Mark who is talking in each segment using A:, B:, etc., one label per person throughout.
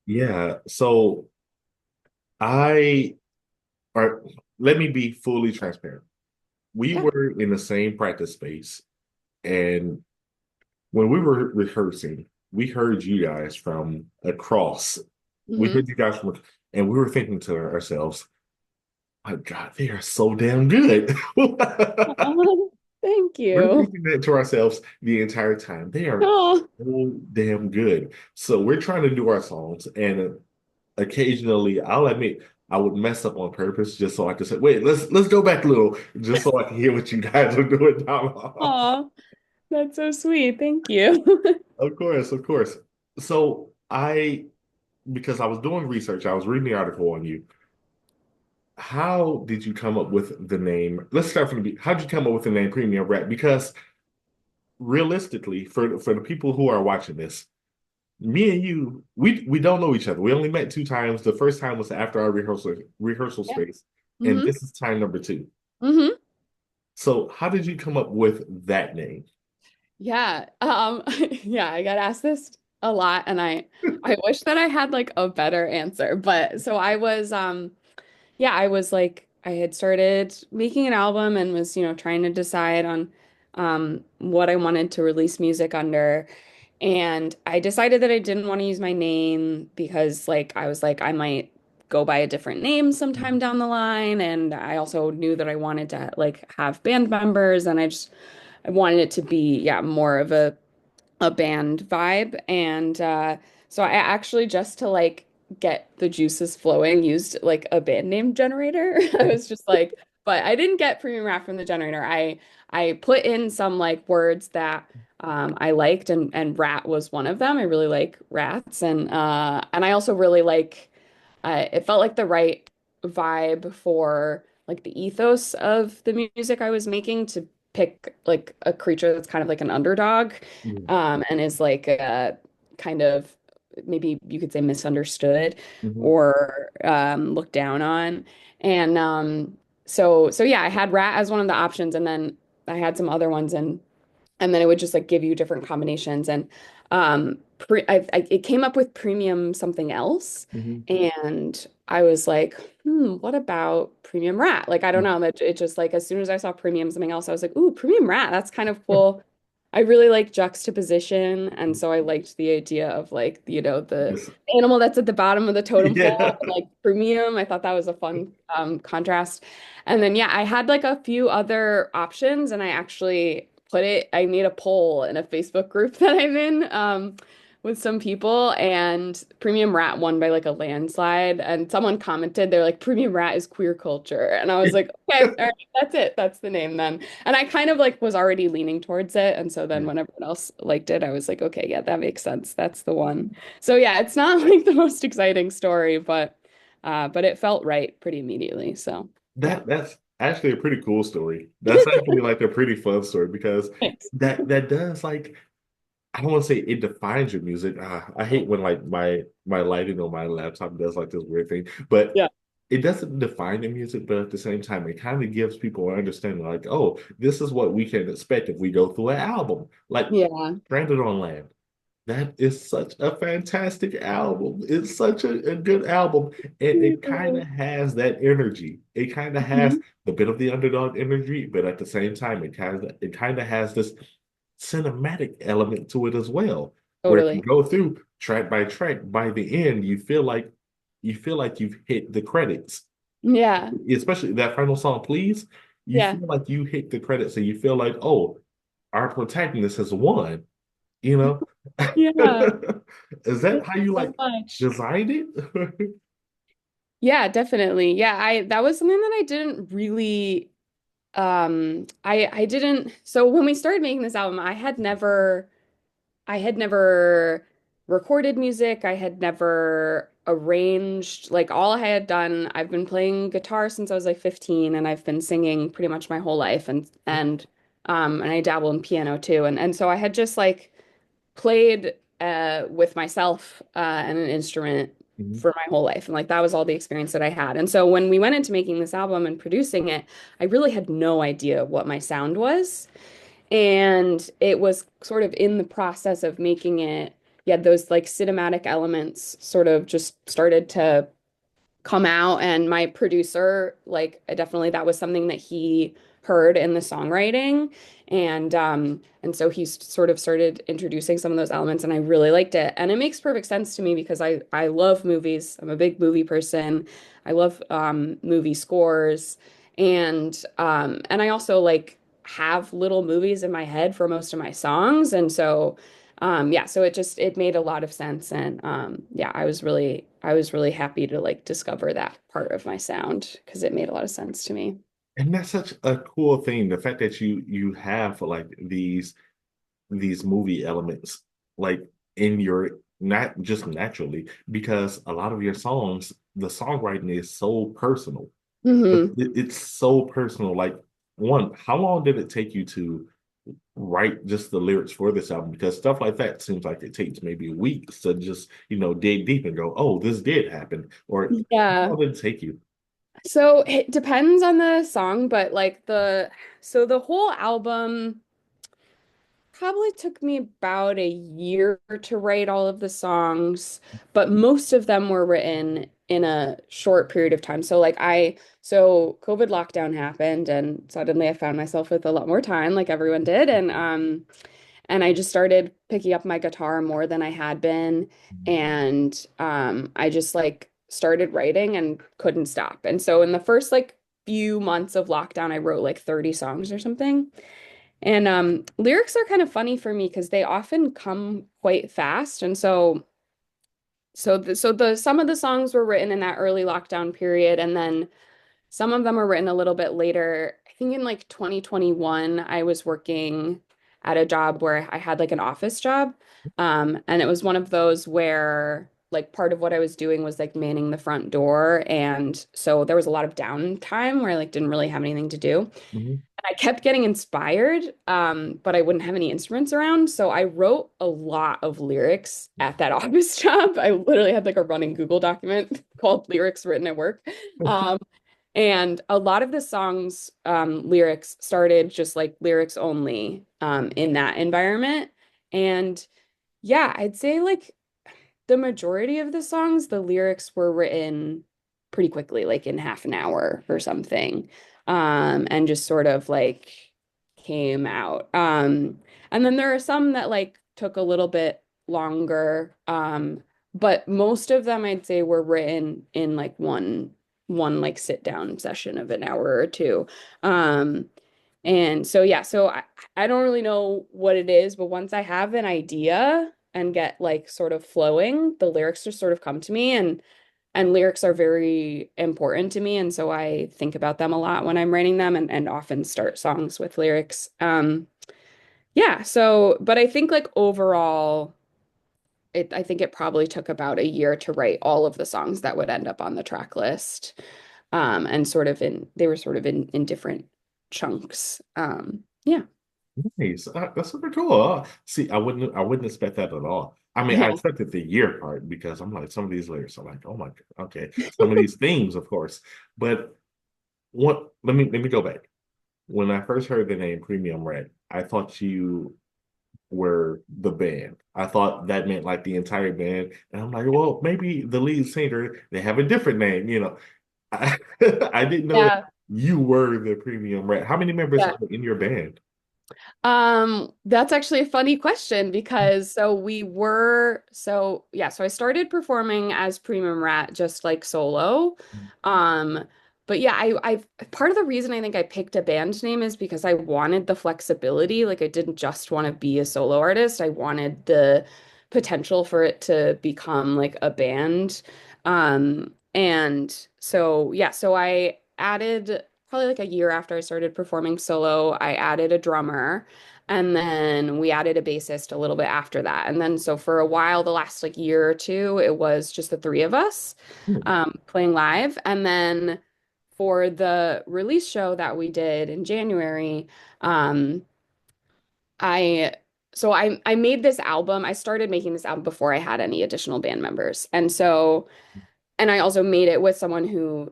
A: Yeah. So I are let me be fully transparent. We
B: Yeah.
A: were in the same practice space, and when we were rehearsing, we heard you guys from across. We
B: Hmm.
A: heard you guys from, and we were thinking to ourselves, "My God, they are so damn good."
B: Oh, thank
A: We're
B: you.
A: thinking that to ourselves the entire time. They are
B: Oh,
A: so damn good. So we're trying to do our songs, and occasionally, I'll admit, I would mess up on purpose just so I could say, "Wait, let's go back a little," just so I can hear what you guys are doing now.
B: oh, that's so sweet. Thank you.
A: Of course, of course. So because I was doing research, I was reading the article on you. How did you come up with the name? Let's start from the beginning. How did you come up with the name Premium Rap? Because realistically, for the people who are watching this, me and you, we don't know each other. We only met two times. The first time was after our rehearsal
B: Yeah.
A: space, and
B: Hmm.
A: this is time number two.
B: Hmm.
A: So, how did you come up with that name?
B: Yeah. Yeah, I got asked this a lot and I wish that I had like a better answer. But so I was yeah, I was like I had started making an album and was, trying to decide on what I wanted to release music under. And I decided that I didn't want to use my name because like I was like I might go by a different name sometime down the line. And I also knew that I wanted to like have band members and I wanted it to be, yeah, more of a band vibe. And so I actually just to like get the juices flowing used like a band name generator. I was just like, but I didn't get premium rap from the generator. I put in some like words that I liked and rat was one of them. I really like rats and I also really like it felt like the right vibe for like the ethos of the music I was making to pick like a creature that's kind of like an underdog,
A: Mhm.
B: and is like kind of maybe you could say misunderstood
A: Mhm.
B: or looked down on. And so yeah, I had rat as one of the options, and then I had some other ones, and then it would just like give you different combinations. And it came up with premium something else,
A: Mhm.
B: and I was like, what about premium rat? Like, I don't know, that it just like as soon as I saw premium something else, I was like, ooh, premium rat, that's kind of cool. I really like juxtaposition, and so I liked the idea of like, the
A: Yes.
B: animal that's at the bottom of the totem pole,
A: Yeah.
B: and, like premium. I thought that was a fun contrast. And then yeah, I had like a few other options, and I made a poll in a Facebook group that I'm in with some people, and Premium Rat won by like a landslide. And someone commented, they're like, Premium Rat is queer culture. And I was like, okay, all right, that's it. That's the name then. And I kind of like was already leaning towards it. And so then
A: Yeah.
B: when everyone else liked it, I was like, okay, yeah, that makes sense. That's the one. So yeah, it's not like the most exciting story, but it felt right pretty immediately. So yeah.
A: That's actually a pretty cool story. That's actually like a pretty fun story because
B: Thanks.
A: that does like I don't want to say it defines your music. I hate when like my lighting on my laptop does like this weird thing, but
B: Yeah.
A: it doesn't define the music, but at the same time, it kind of gives people an understanding like, oh, this is what we can expect if we go through an album. Like
B: Yeah.
A: Stranded on Land. That is such a fantastic album. It's such a good album. And it kind of has that energy. It kind of has
B: Mhm.
A: a bit of the underdog energy, but at the same time, it kind of has this cinematic element to it as well. Where if you
B: Totally.
A: go through track by track, by the end, you feel like you've hit the credits.
B: Yeah.
A: Especially that final song, Please. You
B: Yeah.
A: feel like you hit the credits and you feel like, oh, our protagonist has won, you know?
B: Yeah.
A: Is that
B: Thank
A: how
B: you
A: you
B: so
A: like
B: much.
A: designed it?
B: Yeah, definitely. Yeah, I that was something that I didn't really I didn't so when we started making this album, I had never recorded music. I had never arranged like all I had done. I've been playing guitar since I was like 15 and I've been singing pretty much my whole life and I dabble in piano too. And so I had just like played with myself and an instrument
A: Mhm.
B: for my whole life. And like that was all the experience that I had. And so when we went into making this album and producing it, I really had no idea what my sound was. And it was sort of in the process of making it yeah, those like cinematic elements sort of just started to come out, and my producer, like, I definitely, that was something that he heard in the songwriting, and so he sort of started introducing some of those elements, and I really liked it. And it makes perfect sense to me because I love movies. I'm a big movie person. I love movie scores, and I also like have little movies in my head for most of my songs, and so yeah, so it made a lot of sense, and yeah, I was really happy to like discover that part of my sound because it made a lot of sense to me.
A: And that's such a cool thing. The fact that you have like these movie elements like in your not just naturally, because a lot of your songs, the songwriting is so personal.
B: Hmm.
A: It's so personal. Like one, how long did it take you to write just the lyrics for this album? Because stuff like that seems like it takes maybe weeks to just, dig deep and go, oh, this did happen. Or how
B: Yeah.
A: long did it take you?
B: So it depends on the song, but like the whole album probably took me about a year to write all of the songs, but most of them were written in a short period of time. So COVID lockdown happened, and suddenly I found myself with a lot more time, like everyone did, and I just started picking up my guitar more than I had been, and I just like started writing and couldn't stop. And so in the first like few months of lockdown, I wrote like 30 songs or something. And lyrics are kind of funny for me because they often come quite fast. And so the some of the songs were written in that early lockdown period, and then some of them were written a little bit later. I think in like 2021, I was working at a job where I had like an office job. And it was one of those where like part of what I was doing was like manning the front door. And so there was a lot of downtime where I like didn't really have anything to do.
A: Mhm.
B: I kept getting inspired, but I wouldn't have any instruments around. So I wrote a lot of lyrics at that office job. I literally had like a running Google document called Lyrics Written at Work. Um, and a lot of the songs, lyrics started just like lyrics only, in that environment. And yeah, I'd say like the majority of the songs, the lyrics were written pretty quickly, like in half an hour or something, and just sort of like came out. And then there are some that like took a little bit longer, but most of them I'd say were written in like one like sit down session of an hour or two. Um, and so yeah, so I don't really know what it is, but once I have an idea and get like sort of flowing, the lyrics just sort of come to me, and lyrics are very important to me, and so I think about them a lot when I'm writing them, and often start songs with lyrics. Yeah, so but I think like overall I think it probably took about a year to write all of the songs that would end up on the track list. And sort of they were sort of in different chunks. Yeah.
A: Nice. That's super cool. See, I wouldn't expect that at all. I mean, I
B: Yeah.
A: expected the year part because I'm like, some of these lyrics are like, oh my God, okay. Some of these themes, of course. But what let me go back. When I first heard the name Premium Red, I thought you were the band. I thought that meant like the entire band. And I'm like, well, maybe the lead singer, they have a different name. I, I didn't know that
B: Yeah.
A: you were the Premium Red. How many members
B: Yeah.
A: are in your band?
B: That's actually a funny question because so yeah, so I started performing as Premium Rat just like solo. Um, but yeah, I part of the reason I think I picked a band name is because I wanted the flexibility. Like I didn't just want to be a solo artist. I wanted the potential for it to become like a band. And so yeah, so I added probably like a year after I started performing solo, I added a drummer. And then we added a bassist a little bit after that. And then so for a while, the last like year or two, it was just the three of us,
A: Hmm.
B: playing live. And then for the release show that we did in January, um, I I made this album. I started making this album before I had any additional band members. And I also made it with someone who,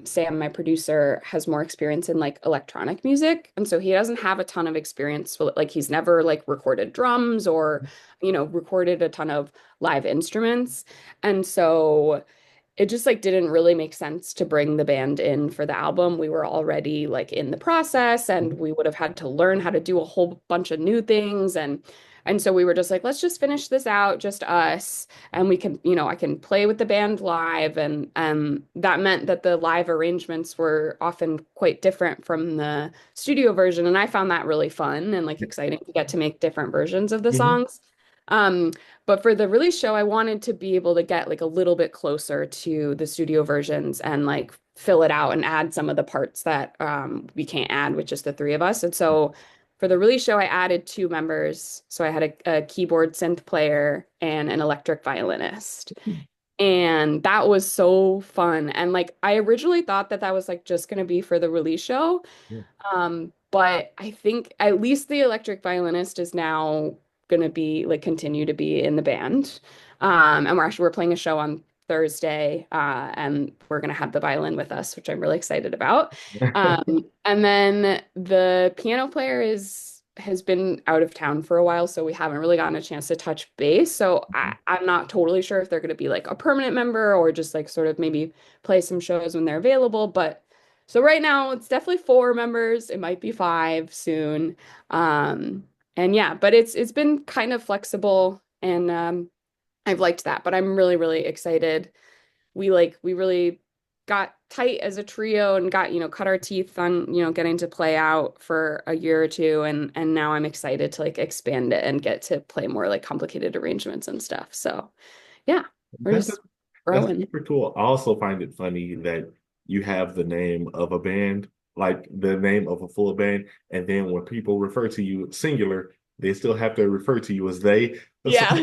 B: Sam, my producer, has more experience in like electronic music. And so he doesn't have a ton of experience with like he's never like recorded drums or, recorded a ton of live instruments. And so it just like didn't really make sense to bring the band in for the album. We were already like in the process and we would have had to learn how to do a whole bunch of new things and so we were just like, let's just finish this out, just us, and we can, I can play with the band live and that meant that the live arrangements were often quite different from the studio version and I found that really fun and like exciting to get to make different versions of the
A: Mhm.
B: songs. Um, but for the release show, I wanted to be able to get like a little bit closer to the studio versions and like fill it out and add some of the parts that we can't add with just the three of us. And so for the release show, I added two members. So I had a keyboard synth player and an electric violinist. And that was so fun. And like I originally thought that that was like just going to be for the release show.
A: Yeah.
B: But I think at least the electric violinist is now gonna be like continue to be in the band. And we're playing a show on Thursday, and we're gonna have the violin with us, which I'm really excited about. And then the piano player has been out of town for a while, so we haven't really gotten a chance to touch base. So I'm not totally sure if they're gonna be like a permanent member or just like sort of maybe play some shows when they're available, but so right now it's definitely four members. It might be five soon. Um, and yeah, but it's been kind of flexible and I've liked that. But I'm really, really excited. We really got tight as a trio and got, cut our teeth on, getting to play out for a year or two and now I'm excited to like expand it and get to play more like complicated arrangements and stuff. So yeah, we're
A: That's
B: just
A: that's
B: growing.
A: super cool. I also find it funny that you have the name of a band, like the name of a full band, and then when people refer to you singular, they still have to refer to you as they. So-
B: Yeah.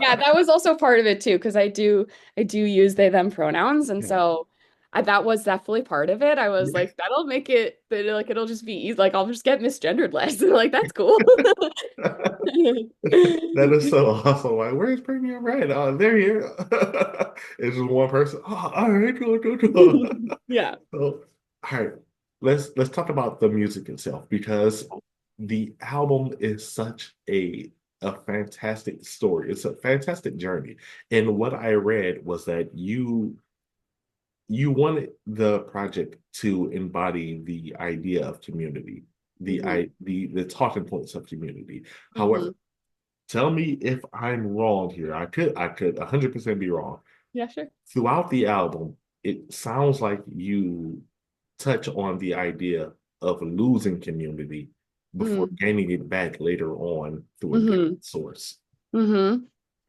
B: Yeah, that was also part of it too, because I do use they them pronouns, and
A: Yeah.
B: so that was definitely part of it. I was like, that'll make it that like it'll just be easy. Like I'll just get misgendered less. And like that's cool.
A: That is so awesome. Like, where's Premium Red? Oh, they're here. It's just one person. Oh, all right, cool, cool, cool.
B: Yeah.
A: So, all right, let's talk about the music itself because the album is such a fantastic story. It's a fantastic journey. And what I read was that you wanted the project to embody the idea of community,
B: Hmm.
A: the talking points of community.
B: Hmm.
A: However, tell me if I'm wrong here. I could 100% be wrong.
B: Yeah, sure.
A: Throughout the album, it sounds like you touch on the idea of losing community before
B: Mm.
A: gaining it back later on through a
B: Hmm.
A: different source.
B: Hmm.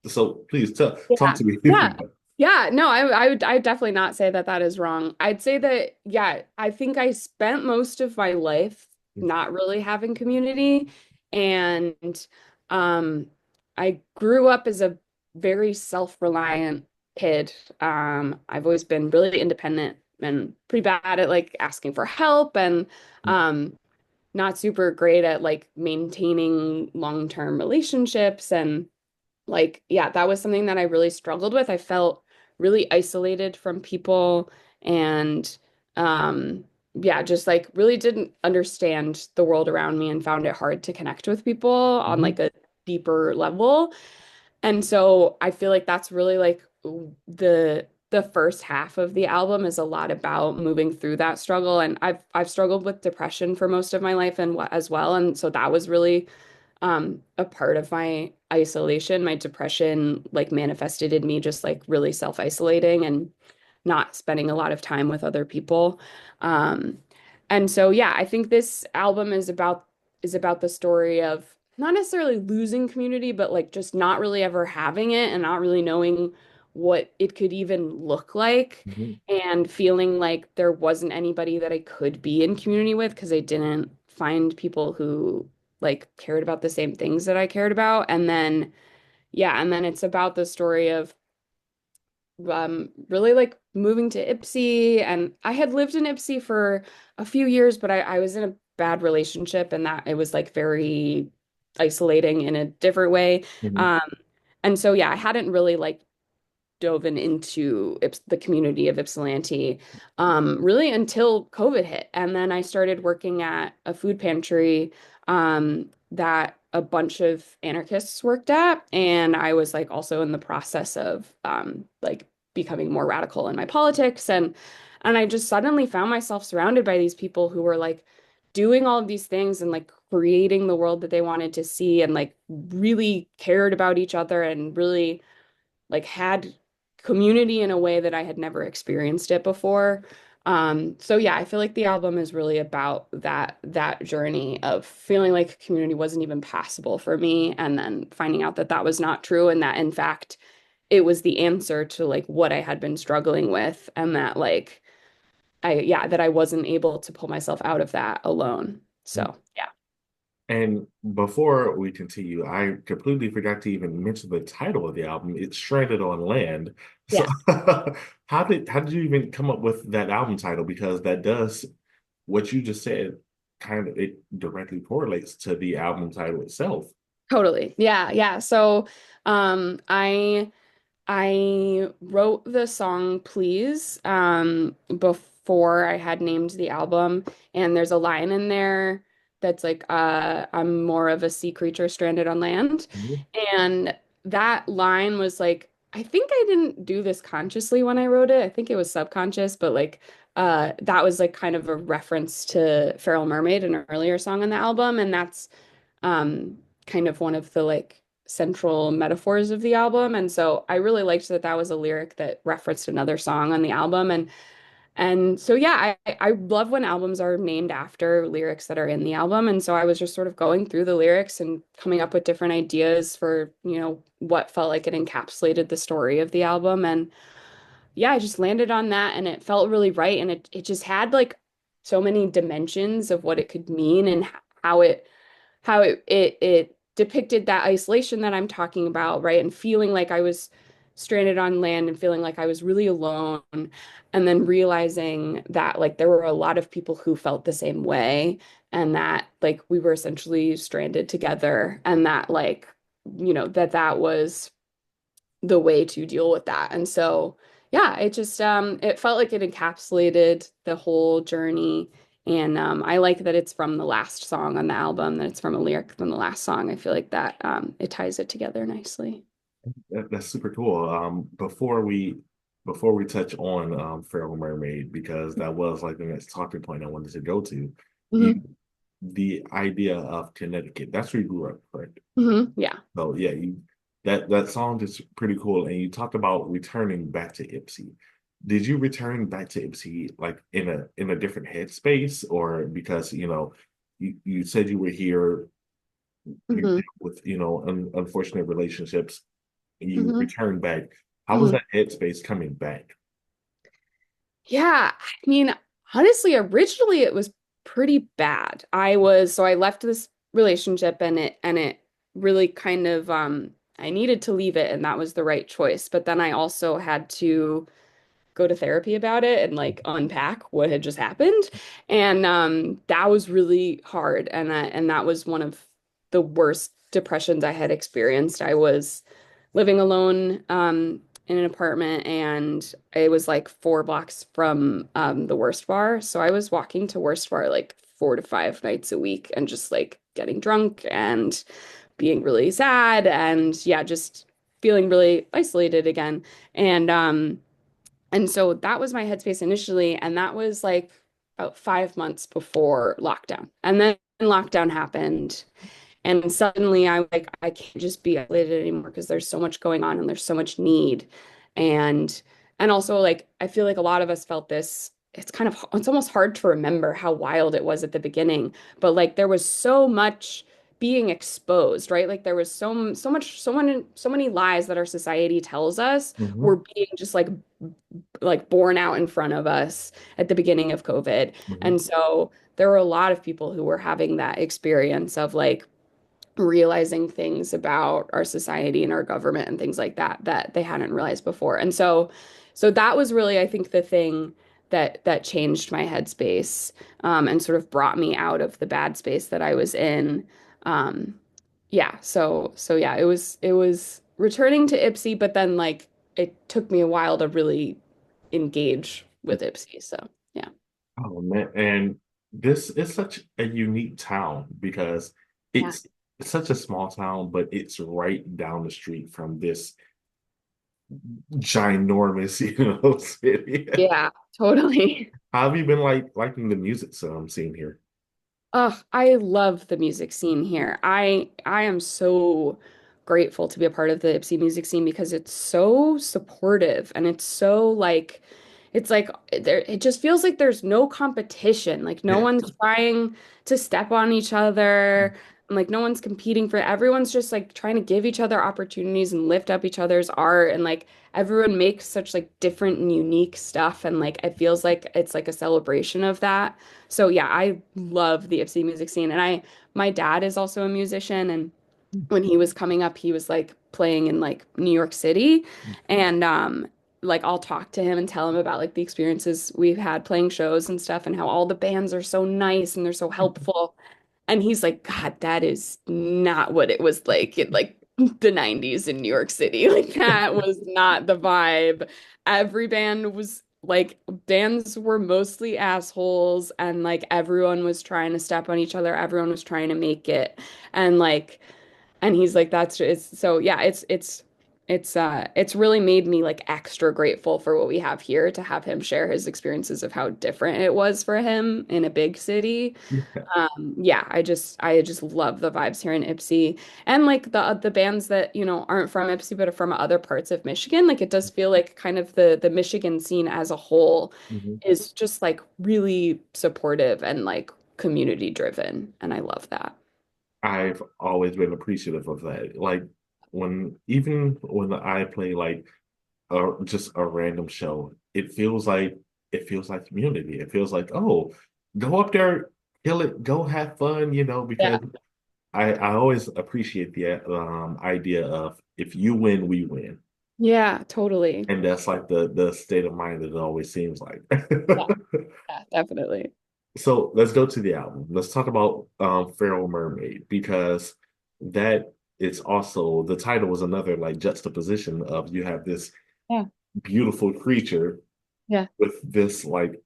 A: So please talk
B: Yeah.
A: to me.
B: Yeah. Yeah. No, I would definitely not say that that is wrong. I'd say that, yeah, I think I spent most of my life not really having community. And um, I grew up as a very self-reliant kid. I've always been really independent and pretty bad at like asking for help and um, not super great at like maintaining long-term relationships and like, yeah, that was something that I really struggled with. I felt really isolated from people and yeah, just like really didn't understand the world around me and found it hard to connect with people on
A: Mhm.
B: like a deeper level. And so I feel like that's really like the first half of the album is a lot about moving through that struggle and I've struggled with depression for most of my life and as well and so that was really a part of my isolation. My depression like manifested in me just like really self-isolating and not spending a lot of time with other people. Um, and so yeah, I think this album is about the story of not necessarily losing community, but like just not really ever having it and not really knowing what it could even look like
A: Mhm.
B: and feeling like there wasn't anybody that I could be in community with because I didn't find people who like cared about the same things that I cared about. And then, yeah, and then it's about the story of really like moving to Ipsy. And I had lived in Ipsy for a few years, but I was in a bad relationship and that it was like very isolating in a different way.
A: Mhm.
B: Um, and so, yeah, I hadn't really like dove into the community of Ypsilanti, really until COVID hit. And then I started working at a food pantry that a bunch of anarchists worked at. And I was like also in the process of like becoming more radical in my politics. And I just suddenly found myself surrounded by these people who were like doing all of these things and like creating the world that they wanted to see and like really cared about each other and really like had community in a way that I had never experienced it before. So yeah, I feel like the album is really about that journey of feeling like community wasn't even possible for me, and then finding out that that was not true, and that in fact it was the answer to like what I had been struggling with, and that like that I wasn't able to pull myself out of that alone. So yeah.
A: And before we continue, I completely forgot to even mention the title of the album. It's Stranded on Land. So
B: Yes.
A: how did you even come up with that album title? Because that does what you just said, kind of it directly correlates to the album title itself.
B: Totally. Yeah, yeah. So I wrote the song Please before I had named the album, and there's a line in there that's like I'm more of a sea creature stranded on land.
A: Mhm.
B: And that line was like I think I didn't do this consciously when I wrote it. I think it was subconscious, but like that was like kind of a reference to Feral Mermaid, an earlier song on the album, and that's kind of one of the like central metaphors of the album. And so I really liked that that was a lyric that referenced another song on the album. And so yeah, I love when albums are named after lyrics that are in the album. And so I was just sort of going through the lyrics and coming up with different ideas for, you know, what felt like it encapsulated the story of the album. And yeah, I just landed on that and it felt really right. And it just had like so many dimensions of what it could mean and how it depicted that isolation that I'm talking about, right? And feeling like I was stranded on land and feeling like I was really alone. And then realizing that like there were a lot of people who felt the same way and that like we were essentially stranded together and that like, you know, that was the way to deal with that. And so, yeah, it just it felt like it encapsulated the whole journey. And I like that it's from the last song on the album, that it's from a lyric from the last song. I feel like that it ties it together nicely.
A: That's super cool. Before we touch on Feral Mermaid, because that was like the next talking point I wanted to go to. You,
B: Hmm.
A: the idea of Connecticut. That's where you grew up, correct?
B: Yeah.
A: So yeah, that song is pretty cool. And you talked about returning back to Ipsy. Did you return back to Ipsy like in a different headspace, or because you said you were here, you
B: Hmm.
A: dealt with unfortunate relationships, and you
B: Hmm.
A: returned back. How was
B: Hmm.
A: that headspace coming back?
B: Yeah, I mean, honestly, originally it was pretty bad. So I left this relationship and it really kind of I needed to leave it and that was the right choice. But then I also had to go to therapy about it and like unpack what had just happened. And that was really hard. And that was one of the worst depressions I had experienced. I was living alone in an apartment and it was like 4 blocks from the worst bar. So I was walking to worst bar like 4 to 5 nights a week and just like getting drunk and being really sad and yeah, just feeling really isolated again. And and so that was my headspace initially. And that was like about 5 months before lockdown. And then lockdown happened. And suddenly I'm like, I can't just be isolated anymore because there's so much going on and there's so much need. And and also like I feel like a lot of us felt this. It's almost hard to remember how wild it was at the beginning, but like there was so much being exposed, right? Like there was so many lies that our society tells us
A: Hmm.
B: were being just like borne out in front of us at the beginning of COVID.
A: Hmm.
B: And so there were a lot of people who were having that experience of like realizing things about our society and our government and things like that that they hadn't realized before. And so that was really, I think, the thing that changed my headspace and sort of brought me out of the bad space that I was in. Yeah, so yeah, it was returning to Ipsy, but then like it took me a while to really engage with Ipsy. So yeah.
A: Oh man, and this is such a unique town because
B: Yeah.
A: it's such a small town, but it's right down the street from this ginormous, city.
B: Yeah, totally.
A: How have you been liking the music so I'm seeing here?
B: Oh, I love the music scene here. I am so grateful to be a part of the Ipsy music scene because it's so supportive and it's so like it's like there it just feels like there's no competition. Like no
A: Yeah.
B: one's trying to step on each other. And like no one's competing for everyone's just like trying to give each other opportunities and lift up each other's art and like everyone makes such like different and unique stuff and like it feels like it's like a celebration of that. So yeah, I love the Ipsy music scene. And my dad is also a musician. And when he was coming up, he was like playing in like New York City. And like I'll talk to him and tell him about like the experiences we've had playing shows and stuff and how all the bands are so nice and they're so helpful. And he's like, God, that is not what it was like in like the 90s in New York City. Like that was not the vibe. Every band was like bands were mostly assholes and like everyone was trying to step on each other. Everyone was trying to make it. And like and he's like, that's just so yeah, it's really made me like extra grateful for what we have here to have him share his experiences of how different it was for him in a big city. Yeah, I just love the vibes here in Ipsy and like the bands that, aren't from Ipsy but are from other parts of Michigan. Like it does feel like kind of the Michigan scene as a whole
A: Mhm.
B: is just like really supportive and like community driven, and I love that.
A: I've always been appreciative of that. Like even when I play like just a random show, it feels like community. It feels like, oh, go up there, kill it, go have fun,
B: Yeah.
A: because I always appreciate the idea of if you win, we win.
B: Yeah, totally.
A: And that's like the state of mind that it always seems like.
B: Yeah, yeah, definitely.
A: So let's go to the album. Let's talk about Feral Mermaid because that is also the title was another like juxtaposition of you have this
B: Yeah.
A: beautiful creature
B: Yeah.
A: with this like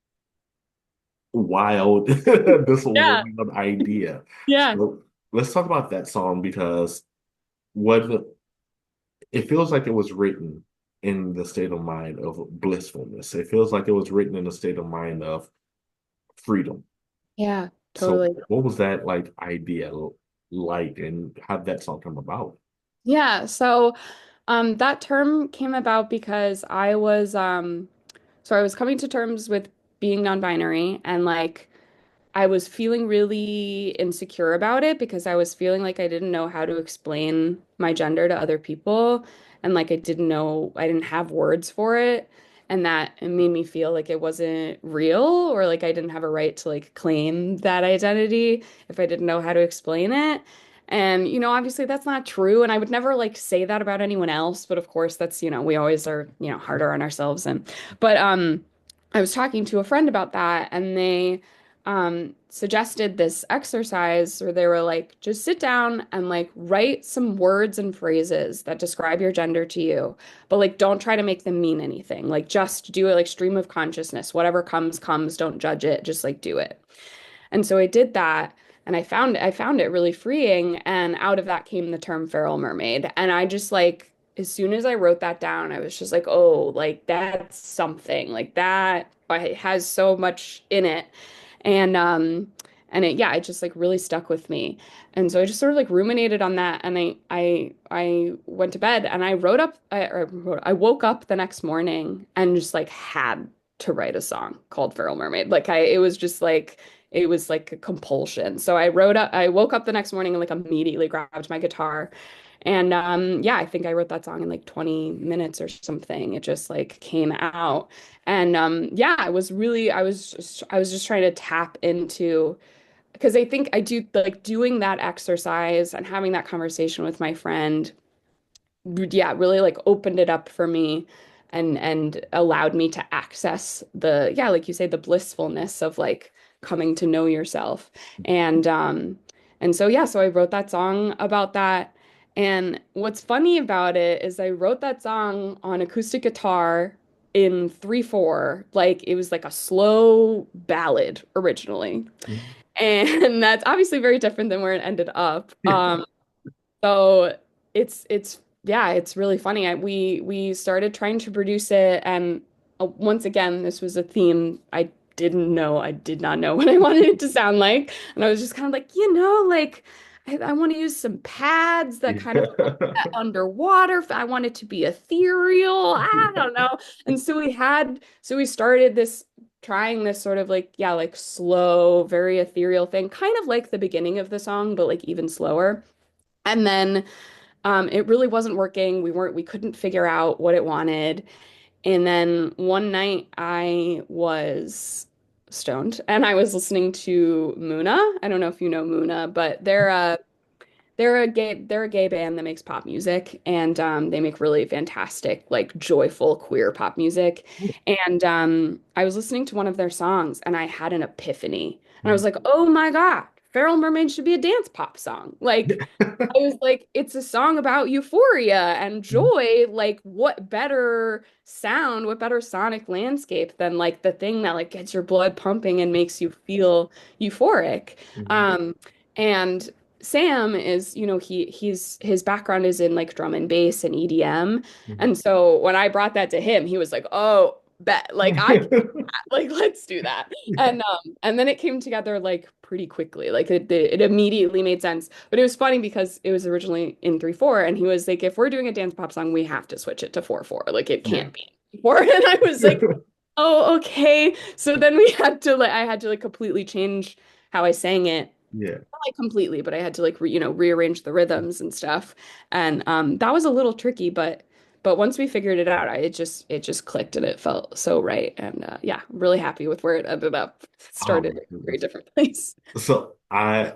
A: wild this
B: Yeah.
A: wild idea.
B: Yeah.
A: So let's talk about that song because what it feels like it was written in the state of mind of blissfulness. It feels like it was written in a state of mind of freedom.
B: Yeah,
A: So
B: totally.
A: what was that like idea like and how did that song come about?
B: Yeah, so that term came about because I was coming to terms with being non-binary and like I was feeling really insecure about it because I was feeling like I didn't know how to explain my gender to other people and like I didn't have words for it and that it made me feel like it wasn't real or like I didn't have a right to like claim that identity if I didn't know how to explain it. And obviously that's not true and I would never like say that about anyone else, but of course that's, we always are, harder on ourselves and but I was talking to a friend about that and they suggested this exercise where they were like, just sit down and like write some words and phrases that describe your gender to you, but like don't try to make them mean anything. Like just do it like stream of consciousness. Whatever comes, comes. Don't judge it. Just like do it. And so I did that and I found it really freeing. And out of that came the term feral mermaid. And I just like as soon as I wrote that down, I was just like, oh, like that's something. Like that it has so much in it. And it yeah, it just like really stuck with me. And so I just sort of like ruminated on that and I went to bed and I woke up the next morning and just like had to write a song called Feral Mermaid. Like it was just like it was like a compulsion. So I woke up the next morning and like immediately grabbed my guitar. And yeah, I think I wrote that song in like 20 minutes or something. It just like came out. And yeah, I was just trying to tap into because I think I do like doing that exercise and having that conversation with my friend yeah, really like opened it up for me and allowed me to access the yeah, like you say, the blissfulness of like coming to know yourself. And so yeah, so I wrote that song about that. And what's funny about it is I wrote that song on acoustic guitar in 3/4. Like it was like a slow ballad originally.
A: Mhm.
B: And that's obviously very different than where it ended up.
A: Yeah.
B: So it's yeah, it's really funny. We started trying to produce it, and once again, this was a theme I did not know what I wanted it to sound like, and I was just kind of like, like I want to use some pads that kind of are like that underwater. I want it to be ethereal. I don't know. And so we started this trying this sort of like yeah, like slow, very ethereal thing, kind of like the beginning of the song, but like even slower. And then it really wasn't working. We couldn't figure out what it wanted. And then one night I was stoned and I was listening to Muna. I don't know if you know Muna, but they're a gay band that makes pop music, and they make really fantastic, like joyful queer pop music. And I was listening to one of their songs, and I had an epiphany, and I was like, "Oh my God, Feral Mermaid should be a dance pop song!" Like, I was like, "It's a song about euphoria and joy. Like, what better sound, what better sonic landscape than like the thing that like gets your blood pumping and makes you feel euphoric?"
A: Mhm.
B: Um, and Sam is, his background is in like drum and bass and EDM.
A: Mhm.
B: And so when I brought that to him, he was like, "Oh, bet. Like I can, like let's do that." And then it came together like pretty quickly. Like it immediately made sense. But it was funny because it was originally in 3/4 and he was like, "If we're doing a dance pop song, we have to switch it to 4/4. Like it
A: Yeah.
B: can't be 4." And I was like, "Oh, okay." So then I had to like completely change how I sang it,
A: Yeah.
B: like completely, but I had to like rearrange the rhythms and stuff. And that was a little tricky, but once we figured it out, it just clicked and it felt so right. And yeah, I'm really happy with where it ended up. It
A: Oh
B: started
A: my
B: in a very
A: goodness.
B: different place.
A: So I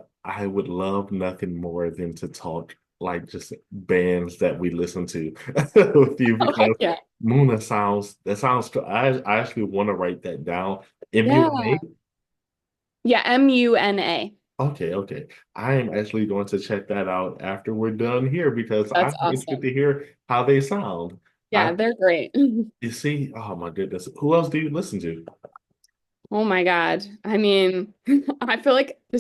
A: would love nothing more than to talk like just bands that we listen to with you
B: Oh, heck
A: because
B: yeah.
A: Muna sounds I actually want to write that down.
B: Yeah.
A: MUNA?
B: Yeah, Muna.
A: Okay, okay. I am actually going to check that out after we're done here because
B: That's
A: I'm interested
B: awesome.
A: to hear how they sound. I
B: Yeah, they're great.
A: you see, oh my goodness. Who else do you listen to?
B: Oh my God. I mean, I feel like I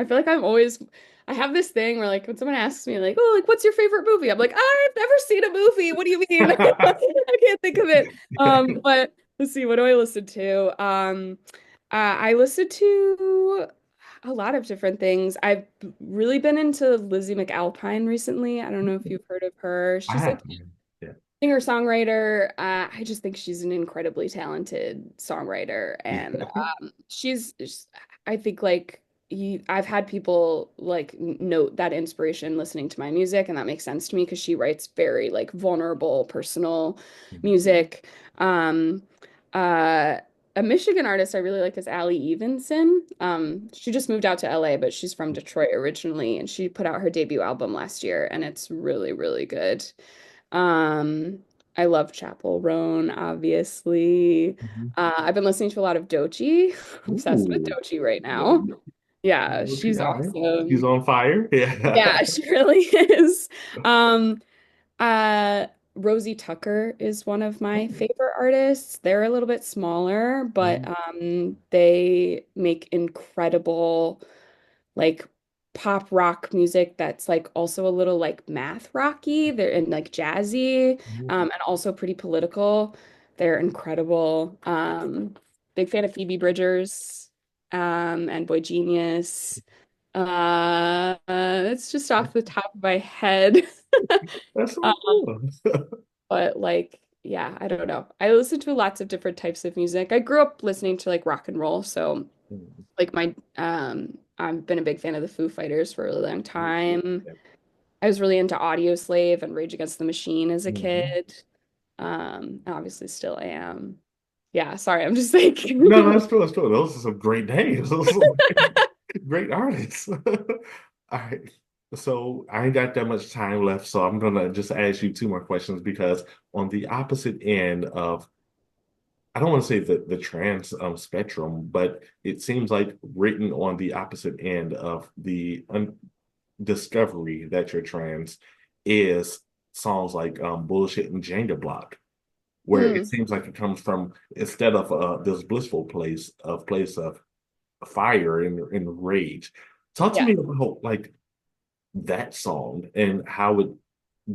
B: feel like I have this thing where like when someone asks me like, "Oh, like what's your favorite movie?" I'm like, "I've never seen a movie. What do you mean?" I can't think of it. But let's see, what do I listen to? I listen to a lot of different things. I've really been into Lizzie McAlpine recently. I don't know if you've heard of her.
A: I
B: She's like
A: have. Yeah.
B: singer-songwriter. I just think she's an incredibly talented songwriter, and I think like I've had people like note that inspiration listening to my music, and that makes sense to me because she writes very like vulnerable, personal music. Um, uh, a Michigan artist I really like is Allie Evenson. She just moved out to LA, but she's from Detroit originally, and she put out her debut album last year, and it's really, really good. Um, I love Chapel Roan, obviously.
A: Mhm.
B: I've been listening to a lot of Doechii. Obsessed with
A: Ooh.
B: Doechii right now. Yeah,
A: Okay,
B: she's
A: all right. She's
B: awesome.
A: on fire.
B: Yeah,
A: Yeah.
B: she really is. Um, uh, Rosie Tucker is one of my favorite artists. They're a little bit smaller, but
A: Mhm.
B: they make incredible like pop rock music that's like also a little like math rocky. They're and like jazzy, and also pretty political. They're incredible. Big fan of Phoebe Bridgers, and Boy Genius. It's just off the top of my head.
A: That's
B: Uh,
A: so cool.
B: but like, yeah, I don't know. I listen to lots of different types of music. I grew up listening to like rock and roll, so like my I've been a big fan of the Foo Fighters for a really long time. I was really into Audioslave and Rage Against the Machine as a
A: Mhm.
B: kid. Obviously still am. Yeah, sorry, I'm just like
A: No, that's cool. That's cool. Those are some great names. Those are some great artists. All right. So I ain't got that much time left, so I'm gonna just ask you two more questions because on the opposite end of, I don't want to say the trans spectrum, but it seems like written on the opposite end of the discovery that you're trans is songs like Bullshit and Jenga Block, where it
B: Mm,
A: seems like it comes from instead of this blissful place of fire and rage. Talk to
B: yeah.
A: me about like that song and how it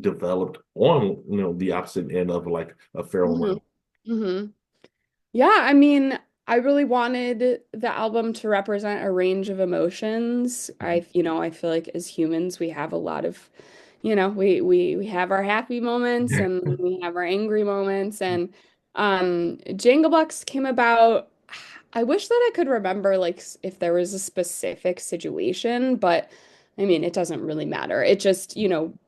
A: developed on, the opposite end of like a feral
B: hmm
A: realm.
B: hmm Yeah, I mean, I really wanted the album to represent a range of emotions. I feel like as humans, we have a lot of, we have our happy moments and we have our angry moments. And Jangle Bucks came about. I wish that I could remember like if there was a specific situation, but I mean, it doesn't really matter. It just,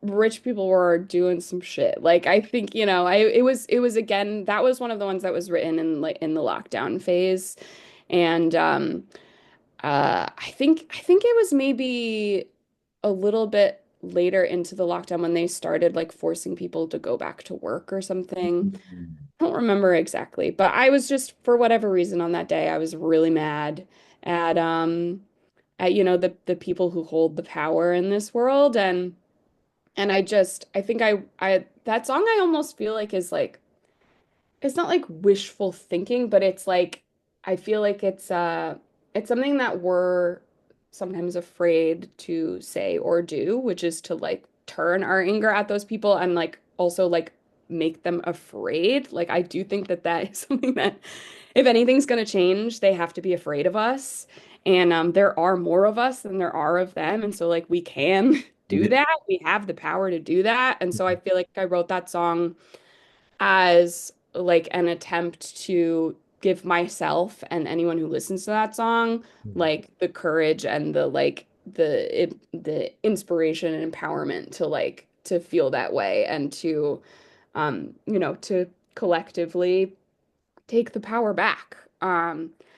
B: rich people were doing some shit. Like I think, it was again, that was one of the ones that was written in like in the lockdown phase. And I think it was maybe a little bit later into the lockdown when they started like forcing people to go back to work or something. I don't remember exactly, but I was just for whatever reason on that day, I was really mad at the people who hold the power in this world and I think I that song I almost feel like is like it's not like wishful thinking, but it's like I feel like it's something that we're sometimes afraid to say or do, which is to like turn our anger at those people and like also like make them afraid. Like I do think that that is something that if anything's going to change, they have to be afraid of us. And there are more of us than there are of them. And so like we can do
A: Yeah.
B: that. We have the power to do that. And so I feel like I wrote that song as like an attempt to give myself and anyone who listens to that song like the courage and the inspiration and empowerment to like to feel that way and to to collectively take the power back.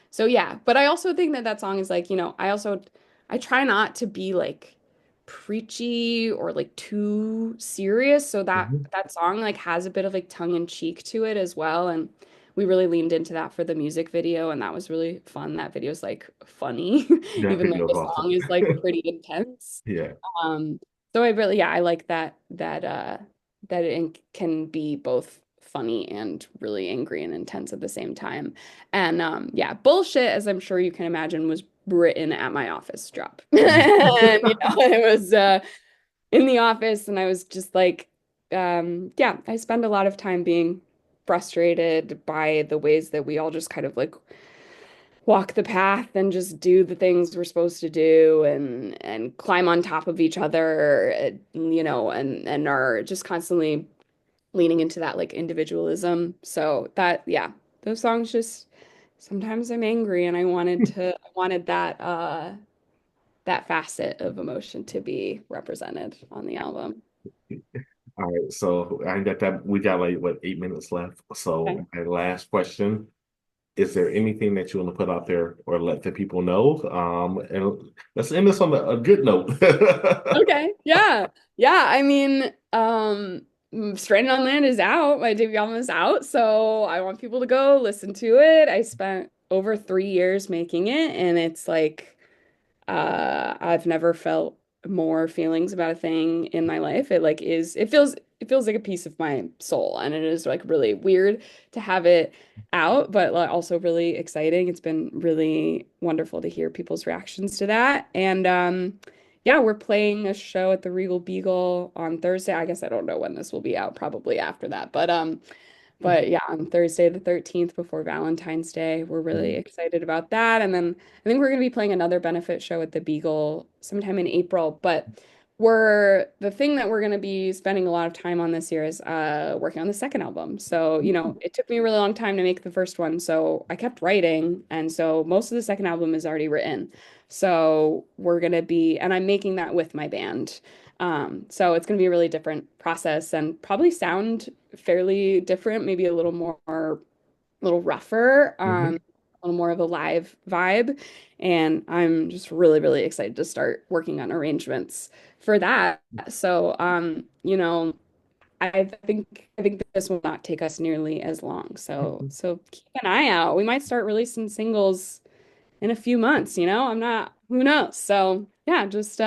B: So yeah, but I also think that that song is like, I try not to be like preachy or like too serious. So that
A: Mhm.
B: that song like has a bit of like tongue in cheek to it as well. And we really leaned into that for the music video, and that was really fun. That video is like funny,
A: That
B: even though
A: video is
B: the
A: awesome.
B: song is like pretty intense.
A: Yeah.
B: Um, so I really, yeah, I like that it can be both funny and really angry and intense at the same time. And yeah, bullshit, as I'm sure you can imagine, was written at my office job. And it was in the office, and I was just like, yeah, I spend a lot of time being frustrated by the ways that we all just kind of like walk the path and just do the things we're supposed to do and climb on top of each other, and are just constantly leaning into that like individualism. So that, yeah, those songs just sometimes I'm angry and I wanted that facet of emotion to be represented on the album.
A: All right, so I got that. We got like what 8 minutes left.
B: Okay.
A: So my last question: is there anything that you want to put out there or let the people know? And let's end this on a good note.
B: Okay. Yeah. Yeah. I mean, Stranded on Land is out. My debut album is out, so I want people to go listen to it. I spent over 3 years making it, and it's like I've never felt more feelings about a thing in my life. It feels like a piece of my soul, and it is like really weird to have it out, but like, also really exciting. It's been really wonderful to hear people's reactions to that. And yeah, we're playing a show at the Regal Beagle on Thursday. I guess I don't know when this will be out, probably after that. But yeah, on Thursday the 13th before Valentine's Day, we're really excited about that. And then I think we're going to be playing another benefit show at the Beagle sometime in April. But the thing that we're going to be spending a lot of time on this year is working on the second album. So, it took me a really long time to make the first one. So I kept writing. And so most of the second album is already written. So and I'm making that with my band. So it's going to be a really different process and probably sound fairly different, maybe a little rougher,
A: Mhm.
B: a little more of a live vibe. And I'm just really, really excited to start working on arrangements for that. So, I think this will not take us nearly as long. So keep an eye out. We might start releasing singles in a few months, I'm not, who knows? So yeah, just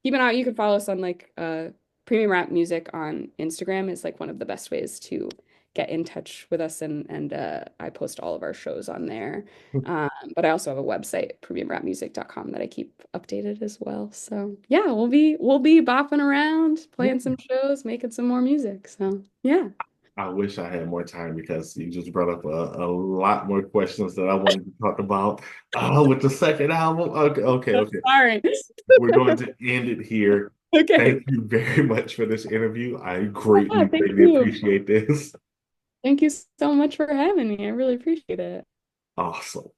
B: keep an eye out. You can follow us on like Premium Rap Music on Instagram is like one of the best ways to get in touch with us, and I post all of our shows on there. Um, but I also have a website, premiumrapmusic.com, that I keep updated as well. So yeah, we'll be bopping around,
A: Yeah.
B: playing some shows, making some more music. So yeah.
A: I wish I had more time because you just brought up a lot more questions that I wanted to talk about. With the second album. Okay, okay, okay.
B: Sorry.
A: We're going to end it here.
B: Okay.
A: Thank you very much for this interview. I
B: Yeah,
A: greatly,
B: thank
A: greatly
B: you.
A: appreciate this.
B: Thank you so much for having me. I really appreciate it.
A: Awesome.